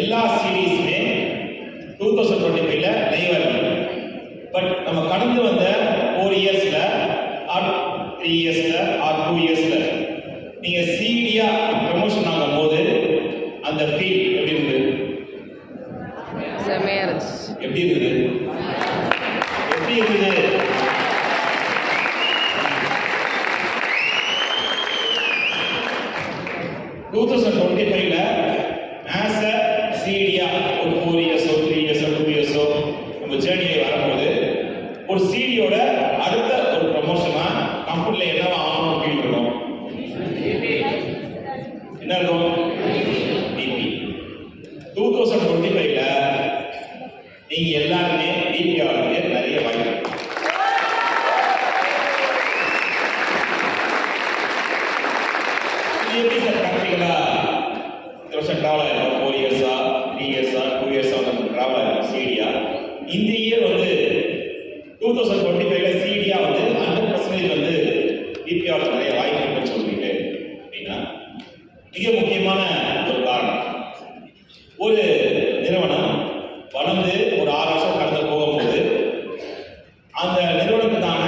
எல்லா சீரீஸுமே 2025ல லைவா இருக்கு. பட் நம்ம கடந்து வந்த 4 இயர்ஸ்ல ஆர் 3 இயர்ஸ்ல ஆர் 2 இயர்ஸ்ல நீங்க சிடியா ப்ரமோஷன் ஆகும் போது அந்த ஃபீல் எப்படி இருந்தது? செமையா இருந்துச்சு. எப்படி இருந்தது? எப்படி இருந்தது? 2025ல ஆஸ் அ சிடியா ஒரு 4 இயர்ஸோ 3 இயர்ஸோ 2 இயர்ஸோ நம்ம ஜேர்னியை வரும்போது ஒரு சிடியோட அடுத்த ஒரு ப்ரமோஷனா கம்பெனில என்னவா ஆகணும்னு ஃபீல் இருக்கும்? என்ன இருக்கும்? டிபி. 2025ல நீங்க எல்லாருமே டிபி ஆகிறதுக்கு நிறைய வாய்ப்பு இருக்கு. எப்படி சார் ப்ராக்டிக்கலா இந்த வருஷம் டிராவல் ஆயிருக்கும்? 4 இயர்ஸா 3 இயர்ஸா 2 இயர்ஸா வந்து டிராவல் ஆயிருக்கும் சிடியா. இந்த இயர் வந்து 2025ல சிடியா வந்து 100% வந்து டிபிஆர் நிறைய வாய்ப்பு இருக்குன்னு சொல்றீங்க அப்படின்னா மிக முக்கியமான ஒரு காரணம், ஒரு நிறுவனம் வளர்ந்து ஒரு 6 வருஷம் கடந்து போகும்போது அந்த நிறுவனத்துக்கான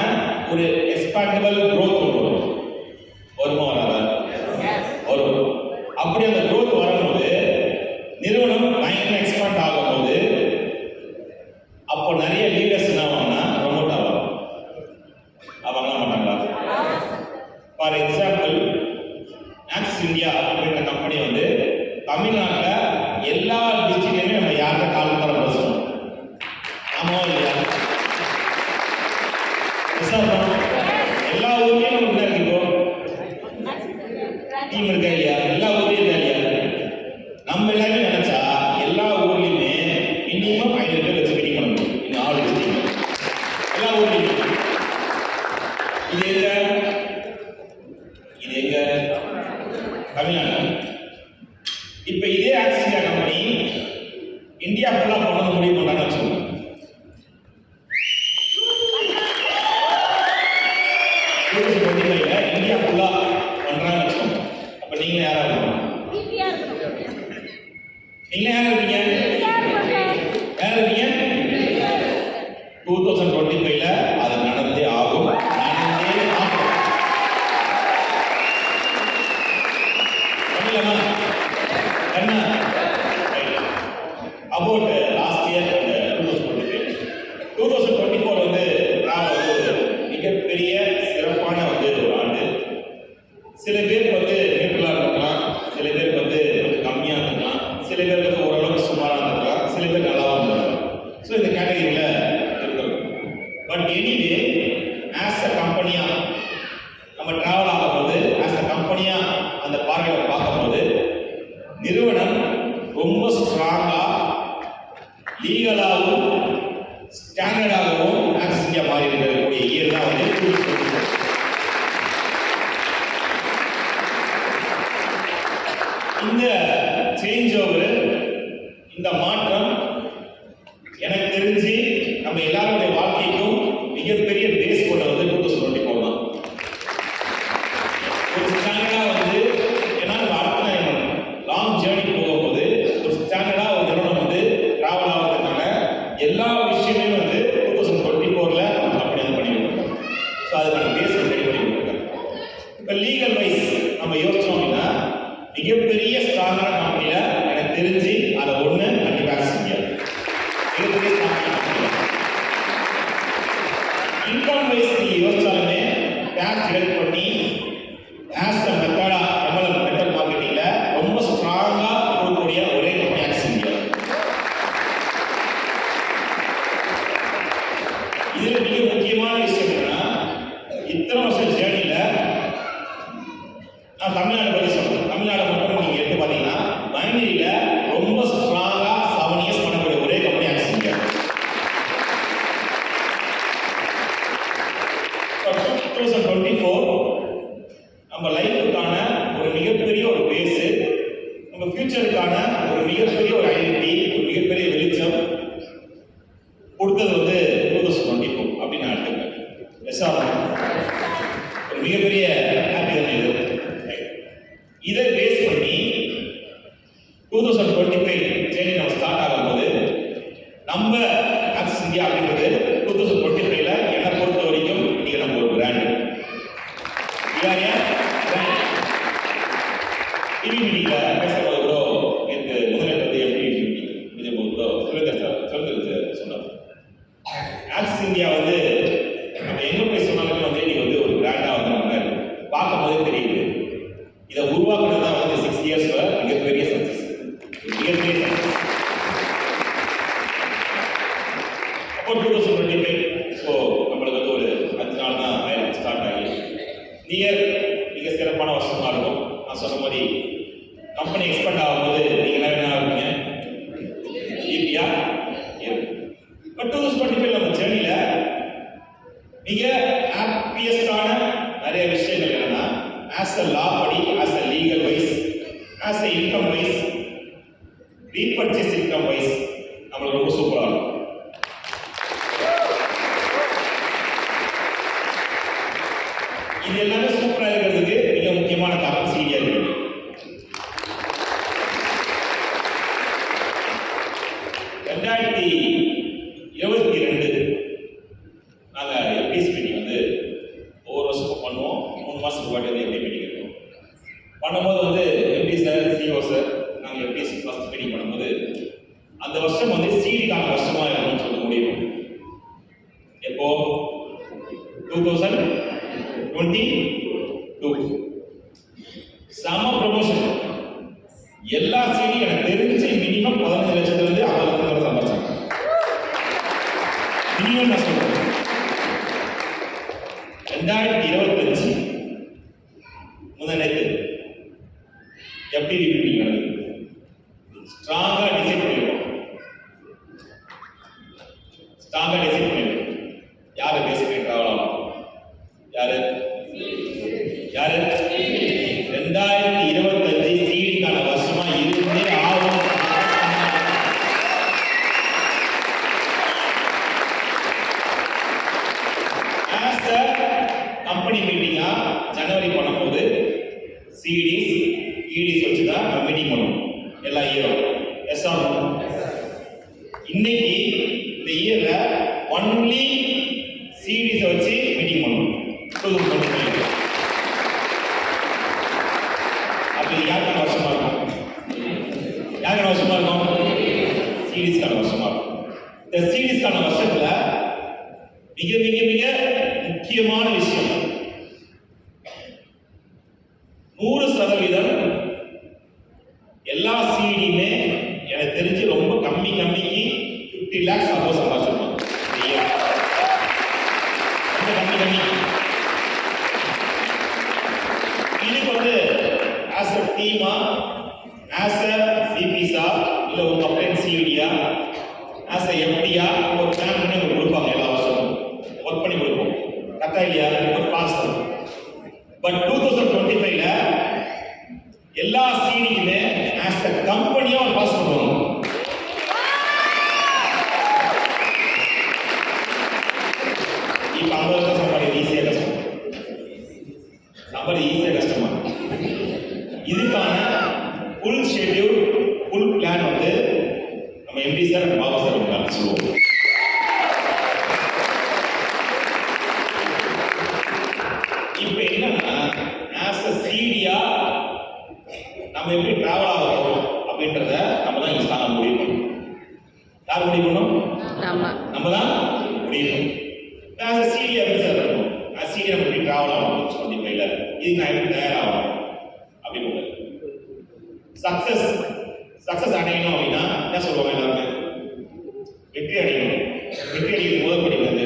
ஒரு எக்ஸ்பாண்டபிள் க்ரோத் வரும். வருமா வராதா? வரும். அப்படி அந்த க்ரோத் வரும்போது நிறுவனம் பயங்கர எக்ஸ்பாண்ட் ஆகும்போது அப்போ நிறைய லீடர்ஸ் என்ன ஆவாங்கன்னா ப்ரமோட் ஆவாங்க. அவங்க மாட்டாங்களா? ஃபார் எக்ஸாம்பிள் ஆக்ஸ் இந்தியா அப்படின்ற கம்பெனி வந்து தமிழ்நாட்டில் எல்லா டிஸ்ட்ரிக்ட்லையுமே நம்ம யார்கிட்ட கால் தர பேசணும்? ஆமாவா இல்லையா? எல்லா ஊர்லயும் நம்ம என்ன இருக்கோ டீம் இருக்கா இல்லையா? எல்லா ஊர்லயும் இருக்கா இல்லையா? நம்ம எல்லாருமே நினைச்சா எல்லா ஊர்லயுமே மினிமம் 500 பேர் வச்சு மீட்டிங் பண்ண முடியும். இந்த 6 டிஸ்ட்ரிக்ட் எல்லா ஊர்லயும். இது எங்க? இது எங்க? தமிழ்நாடு. இப்ப இதே ஆக்ஸ் இந்தியா கம்பெனி இந்தியா ஃபுல்லா பண்ண முடிவு பண்றாங்கன்னு வச்சுக்கோங்க. இந்தியா ஃபுல்லா பண்றாங்கன்னு வச்சுக்கோங்க. அப்ப நீங்க யாரா இருக்கணும்? நீங்க யாரா இருக்கீங்க? யாரா இருக்கீங்க? 2025ல அது நடந்தே ஆகும். About last year 2024 வந்து மிகப்பெரிய சிறப்பான வந்து ஒரு ஆண்டு. சில பேருக்கு வந்து நியூட்ரலா இருக்கலாம், சில பேருக்கு வந்து கொஞ்சம் கம்மியா இருக்கலாம், சில பேருக்கு வந்து ஓரளவுக்கு சுமாராக இருக்கலாம், சில பேர் நல்லாவும் இருக்கலாம். ஸோ இந்த கேட்டகரியில் இருக்கிறோம். பட் எனிவே ஆஸ் அ கம்பெனியா நம்ம டிராவல் ஆகும்போது ஆஸ் அ கம்பெனியா அந்த பார்வையை பார்க்கும்போது நிறுவனம் ரொம்ப ஸ்ட்ராங்கா லீகலாகவும் ஸ்டாண்டர்டாகவும் ஆக்ஸ் இந்தியா மாறி இருக்கக்கூடிய இயர் தான் வந்து 2024. இந்த சேஞ்ச் ஓவர், இந்த மாற்றம் எனக்கு தெரிஞ்சு நம்ம எல்லாருடைய வாழ்க்கைக்கும் மிகப்பெரிய பேஸ் கொண்ட வந்து 2024 தான். ஒரு ஸ்டாண்டர்டா வந்து ஏன்னா அடுத்த லாங் ஜேர்னி போகும்போது ஒரு ஸ்டாண்டர்டா ஒரு நிறுவனம் வந்து டிராவல் ஆகிறதுனால எல்லா விஷயமே வந்து 2024ல அப்படி வந்து பண்ணிருக்கோம். ஸோ அதுக்கான பேஸ் ரெடி பண்ணிருக்கோம். இப்போ லீகல் வைஸ் நம்ம யோசிச்சோம் அப்படின்னா மிகப்பெரிய ஸ்ட்ராங்கான கம்பெனியில எனக்கு தெரிஞ்சு அதை ஒண்ணு கண்டிப்பாக செஞ்சு மிகப்பெரிய ஸ்ட்ராங்கான கம்பெனி. இன்கம் வைஸ் நீங்க யோசிச்சாலுமே டேக்ஸ் டிடக்ட் பண்ணி ஆஸ் அ மெத்தடா எம்எல்எம் மெத்தட் மார்க்கெட்டிங்ல ரொம்ப ஸ்ட்ராங்கா கொடுக்கக்கூடிய ஒரே கம்பெனி ஆக்ஸ் இந்தியா. இதுல மிக முக்கியமான விஷயம் என்னன்னா இத்தனை வருஷம் ஜேர்னியில நான் தமிழ்நாடு பத்தி சொல்றேன். தமிழ்நாடு மட்டும் நீங்க எடுத்து பாத்தீங்கன்னா பைனரியில ரொம்ப 2025 ஜேர்னி நம்ம ஸ்டார்ட் ஆகும்போது நம்ம ஆக்சிஸ் இந்தியா அப்படின்றது 2025ல என்னை பொறுத்த வரைக்கும் இன்னைக்கு நம்ம ஒரு பிராண்ட் டிவி மீட்டிங்ல பேசும்போது ப்ரோ எனக்கு முதலில் வந்து எப்படி மீட்டிங் ப்ரோ சொல்லுங்க சொன்னார் ஆக்சிஸ் இந்தியா வந்து நம்ம எங்க போய் சொன்னாலும் வந்து நீங்க வந்து ஒரு பிராண்டா வந்து நம்ம பார்க்கும் போதே தெரியுது. இதை உருவாக்குறது தான் வந்து 6 இயர்ஸ்ல மிகப்பெரிய சக்சஸ். மிகப்பெரிய சக்சஸ். அப்போ 2025 ஸோ நம்மளுக்கு வந்து ஒரு 5 நாள் தான் ஸ்டார்ட் ஆகி மிக சிறப்பான வருஷமா இருக்கும். நான் சொன்ன மாதிரி கம்பெனி எக்ஸ்பெண்ட் ஆகும்போது நீங்க என்ன இருப்பீங்க ஈபியா பட் 2025 நம்ம ஜேர்னில மிக ஹாப்பியஸ்டான நிறைய விஷயங்கள் என்னன்னா ஆஸ் அ லா படி as a legal wise as a income wise repurchase income wise நம்மளுக்கு ரொம்ப சூப்பரா இருக்கும். இது எல்லாமே சூப்பரா இருக்கிறதுக்கு மிக முக்கியமான காரணம் சீடியா இருக்கு. நாங்க எம்பிஸ் மீட்டிங் வந்து ஒவ்வொரு வருஷமும் பண்ணுவோம். 3 மாசத்துக்கு வாட்டி வந்து எம்பி மீட்டிங் இருக்கும். பண்ணும்போது வந்து எம்பி சார் சிஓ சார் நாங்கள் எம்பிஸ் ஃபர்ஸ்ட் மீட்டிங் பண்ணும்போது அந்த வருஷம் வந்து சீடிக்கான வருஷமா இருக்கணும்னு சொல்ல முடியும். எப்போ 2022 சம ப்ரமோஷன் எல்லா சீடியும் எனக்கு தெரிஞ்சு மினிமம் 15 லட்சத்துல இருந்து 50 லட்சம் வரை சம்பாதிச்சாங்க. மினிமம் நான் சொல்றேன். 2025 முதல் எப்படி மீட்டிங் நடக்குது ஸ்ட்ராங்கா டிசைட் பண்ணிருக்கோம். யாரு பேசிட்டு டிராவல் ஆகும் யாரு 2025 சீடிக்கான வருஷமா இருந்தே ஆகும். கம்பெனி மீட்டிங்கா ஜனவரி பண்ணும்போது சிடிஸ் இடிஸ் வச்சுதான் நம்ம மீட்டிங் பண்ணுவோம் எல்லா இயரும். எஸ் ஆர் இன்னைக்கு இந்த இயர்ல ஒன்லி சிடிஸ் வச்சு மீட்டிங் பண்ணுவோம். அப்படி யாருக்கான வருஷமா இருக்கும்? யாருக்கான வருஷமா இருக்கும்? சிடிஸ்க்கான வருஷமா இருக்கும். இந்த சிடிஸ்க்கான வருஷத்துல மிக மிக மிக முக்கியமான விஷயம் 100% எல்லா சிடியுமே எனக்கு தெரிஞ்சு ரொம்ப கம்மிக்கு 50 lakhs அப்போ சம்பாதிச்சிருப்பாங்க. இதுக்கு வந்து ஆஸ் அ டீமா ஆஸ் அ சிபிஸா இல்ல உங்க அப்ளைன் சிடியா ஆஸ் அ எஃப்டியா ஒரு பிளான் பண்ணி உங்களுக்கு கொடுப்பாங்க. எல்லா வருஷமும் ஒர்க் பண்ணி கொடுப்போம். கரெக்டா இல்லையா? ஒரு பாஸ். பட் 2025ல எல்லா சீடிக்குமே ஆஸ் அ கம்பெனியா ஒரு பாஸ் பண்ணுவாங்க. இப்ப 50 லட்சம் சம்பாதிக்க ஈஸியா கஷ்டம். சம்பாதிக்க ஈஸியா கஷ்டமா? இதுக்கான ஃபுல் ஷெட்யூல் ஃபுல் பிளான் வந்து நம்ம எம்பி சார் பாபா சார் சொல்லுவோம். இப்ப என்னன்னா ஆஸ் அ சீடியா நம்ம எப்படி டிராவல் ஆகிறோம் அப்படின்றத நம்ம தான் இன்ஸ்டால முடிவு பண்ணணும். யார் முடிவு பண்ணணும்? நம்ம தான் முடிவு பண்ணணும். ஆஸ் அ சீடியா எப்படி சார் இருக்கணும்? ஆஸ் சீடியா நம்ம எப்படி டிராவல் ஆகணும் 25ல இதுக்கு நான் எப்படி தயாராகணும் அப்படின்னு சக்சஸ் அடையணும் அப்படின்னா என்ன சொல்லுவாங்க எல்லாருமே? வெற்றி அடையணும். வெற்றி அடைகிறது முதல் படிக்கிறது.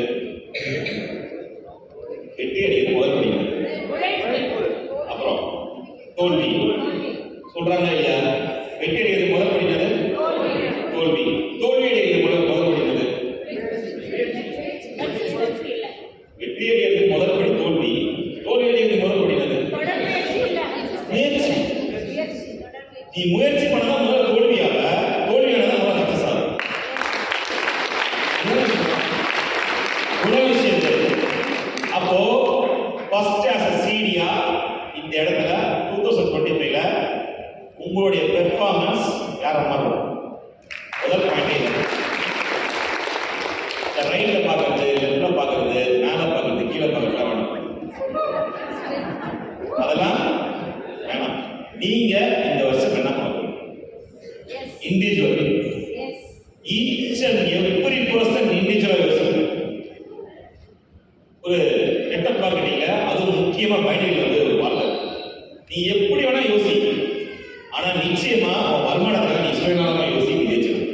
அப்புறம் தோல்வி சொல்றாங்க இல்லையா? வெற்றி அடைகிறது முதல் படிக்கிறது தோல்வி. தோல்வி அடைகிறது முதல் படிக்கிறது வெற்றி அடைகிறது முதல் படி தோல்வி. தோல்வி அடைகிறது முதல் படிக்கிறது முயற்சி. நீ முயற்சி பண்ணா முதல்ல தோல்வியாக தோல்வியானதான் முதல்ல சக்சஸ் ஆகும். முதல் விஷயம் அப்போ ஃபர்ஸ்ட் ஆஸ் அ சீடியா இந்த இடத்துல 2025ல உங்களுடைய பெர்ஃபார்மன்ஸ் யார மாறும்? முதல் பாயிண்ட். இந்த ரைட்ல பாக்குறது, லெஃப்ட்ல பாக்குறது, மேல பாக்குறது, கீழே பாக்குறது வேணாம். அதெல்லாம் வேணாம். நீங்க இந்த வருஷம் என்ன பண்ணணும்? Individual. Each and every person individual யோசிக்கணும். ஒரு நெட்வொர்க் மார்க்கெட்டிங்ல அது முக்கியமா பைனரியில் வந்து ஒரு வார்த்தை. நீ எப்படி வேணா யோசி, ஆனா நிச்சயமா உன் வருமானத்தை நீ சுயநலமா யோசி, நீ ஜெயிச்சிடும்.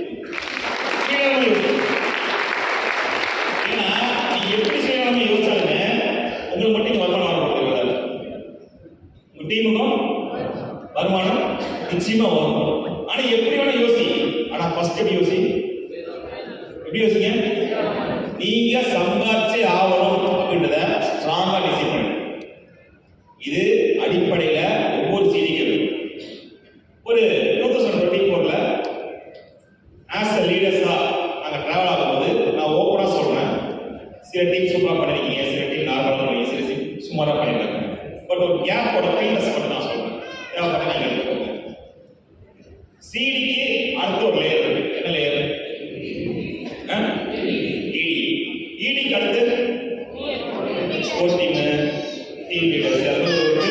சுயநலமா யோசி. ஏன்னா நீ எப்படி சுயநலமா யோசிச்சாலுமே உங்களுக்கு மட்டும் நீங்க வருமானம் வர போகிறது. உங்க டீமுக்கும் வருமானம் நிச்சயமா வரும். ஆனா எப்படி வேணா யோசி, ஆனா ஃபர்ஸ்ட் எப்படி யோசி? எப்படி யோசிங்க? நீங்க சம்பாதிச்சே ஆகணும் அப்படின்றத ஸ்ட்ராங்கா டிசைட் பண்ணுங்க. இது அடிப்படையில ஒவ்வொரு சீடிக்கும் ஒரு 2024ல ஆஸ் அ லீடர்ஸா நாங்க டிராவல் ஆகும்போது நான் ஓப்பனா சொல்றேன், சில டீம் சூப்பரா பண்ணிருக்கீங்க, சில டீம் நார்மலா பண்ணுவீங்க, சில டீம் சுமாரா பண்ணிருக்காங்க. பட் ஒரு கேப்போட கைண்ட்னஸ் மட்டும் நான் சொல்றேன். தேவைப்பட்ட நீங்க எடுத்துக்கோங்க. சீடிக்கு அடுத்த ஒரு லேயர் இருக்கு. என்ன லேயர்? ஈடிக்கு அடுத்து ஒரு டீம் லீடர்ஸ்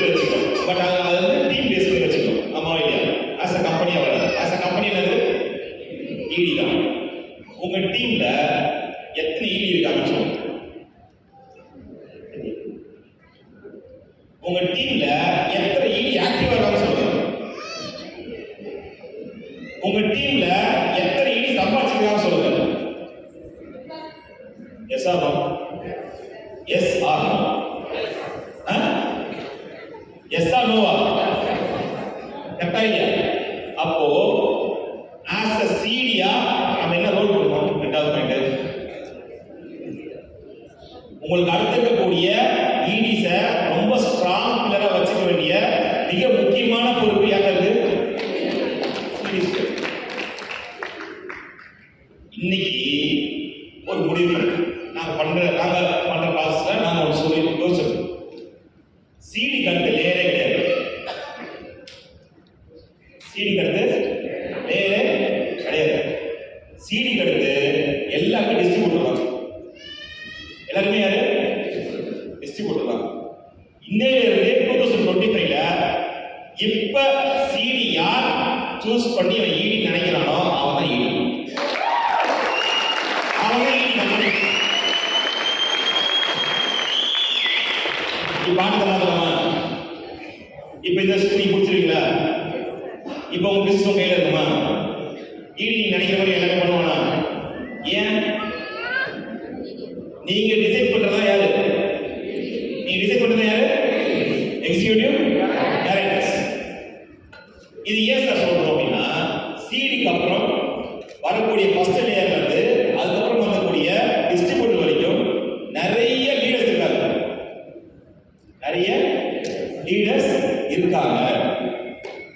வச்சுக்கோ. பட் அது வந்து டீம் பேஸ் பண்ணி வச்சுக்கோ. ஆமா இல்லையா? ஆஸ் அ கம்பெனியா வராது. ஆஸ் அ கம்பெனி என்னது? ஈடி தான். உங்க டீம்ல எத்தனை ஈடி இருக்காங்கன்னு சொல்லுங்க. உங்க டீம்ல எத்தனை ஈடி ஆக்டிவா இருக்காங்கன்னு சொல்லுங்க. உங்க டீம்ல எத்தனை ஈடி சம்பாதிச்சிருக்காங்கன்னு சொல்லுங்க. Yes or no? Yes or no? Yes or நோவா? கரெக்டா இல்லையா? அப்போ ஆஸ் அ சீடியா நம்ம என்ன ரோல் பண்ணணும்? ரெண்டாவது பாயிண்ட், உங்களுக்கு அடுத்து இருக்கக்கூடிய ஈடிஸ ரொம்ப ஸ்ட்ராங் பில்லரா வச்சுக்க வேண்டிய மிக முக்கியமான பொறுப்பு யாருக்கு? இன்னைக்கு ஒரு முடிவு நாங்க பண்ற பாஸ்ல நாங்க ஒரு சொல்லி யோசிச்சோம். சீடி கருத்து லேயரே கிடையாது. சீடி கருத்து லேயரே கிடையாது. சீடி கருத்து எல்லாருக்கும் டிஸ்ட்ரிபியூட்டர் தான். எல்லாருமே யாரு? டிஸ்ட்ரிபியூட்டர் தான். இன்னையில இருந்து 2025ல இப்ப சீடி யார் சூஸ் பண்ணி ஈடி நினைக்கிறானோ அவன் தான் ஈடி. இப்ப இந்த நீங்க முடிச்சிருக்கீங்களா? இப்ப உங்க பிசினஸ் கையில இருக்குமா? ஈடி நீங்க நினைக்கிற மாதிரி எல்லாமே பண்ணுவானா? ஏன்? நீங்க டிசைட் பண்றதா யாரு? நீங்க டிசைட் பண்றதா யாரு? Executive directors. இது ஏன் சார் சொல்றோம் அப்படின்னா, சீடிக்கு அப்புறம் வரக்கூடிய ஃபர்ஸ்ட் லேயர்ல இருந்து அதுக்கப்புறம் வரக்கூடிய டிஸ்ட்ரிபியூட்டர் வரைக்கும் நிறைய லீடர்ஸ் இருக்காங்க. நிறைய லீடர்ஸ் இருக்காங்க.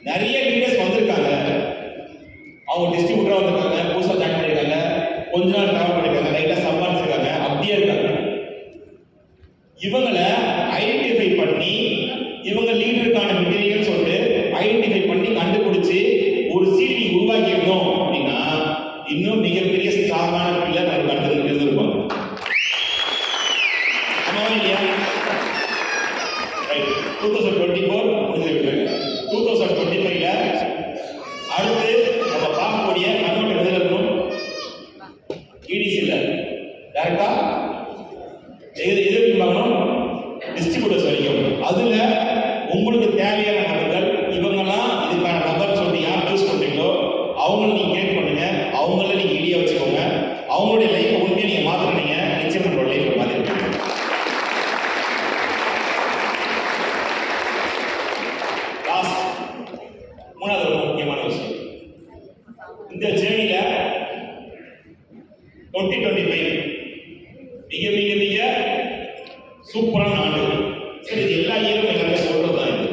நிறைய லீடர்ஸ் வந்திருக்காங்க. அவங்க டிஸ்ட்ரிபியூட்டரா வந்திருக்காங்க, புதுசா ஜாயின் பண்ணிருக்காங்க, கொஞ்ச நாள் டிராவல் பண்ணிருக்காங்க, லைட்டா சம்பாதிச்சிருக்காங்க, அப்படியே இருக்காங்க. இவங்களை ஐடென்டிஃபை பண்ணி இவங்க லீடருக்கான மெட்டீரியல் சொல்லிட்டு ஐடென்டிஃபை பண்ணி கண்டுபிடிச்சு ஒரு சீடி உருவாக்கிடணும் அப்படின்னா இன்னும் மிகப்பெரிய ஸ்ட்ராங்கான பில்லர் நம்ம அடுத்தது இருந்திருப்பாங்க. ஆமா இல்லையா? ரைட். 2024 முடிஞ்சு விட்டுருங்க. 2025ல அடுத்து நம்ம பார்க்கக்கூடிய கன்வெர்ட் எதுல இருக்கும்? இடிசி இல்ல, டைரக்டா எது பார்க்கணும்? டிஸ்ட்ரிபியூட்டர்ஸ் வரைக்கும். அதுல உங்களுக்கு தேவையான நபர்கள் இவங்கெல்லாம் இதுக்கான நபர் சொல்லி யார் சூஸ் பண்றீங்களோ அவங்கள நீங்க கேட் பண்ணுங்க. அவங்கள நீங்க இடியா வச்சுக்கோங்க. அவங்களுடைய லைஃப் உண்மையை நீங்க மாத்தினீங்க, நிச்சயம் உங்களோட லைஃப் மாத்திருக்கீங்க. லாஸ்ட் மூணாவது ரொம்ப முக்கியமான விஷயம், இந்த ஜேர்னில 2025 மிக மிக மிக சூப்பரான ஆண்டு. சரி, எல்லா இயரும் எல்லாமே சொல்றதுதான் இது.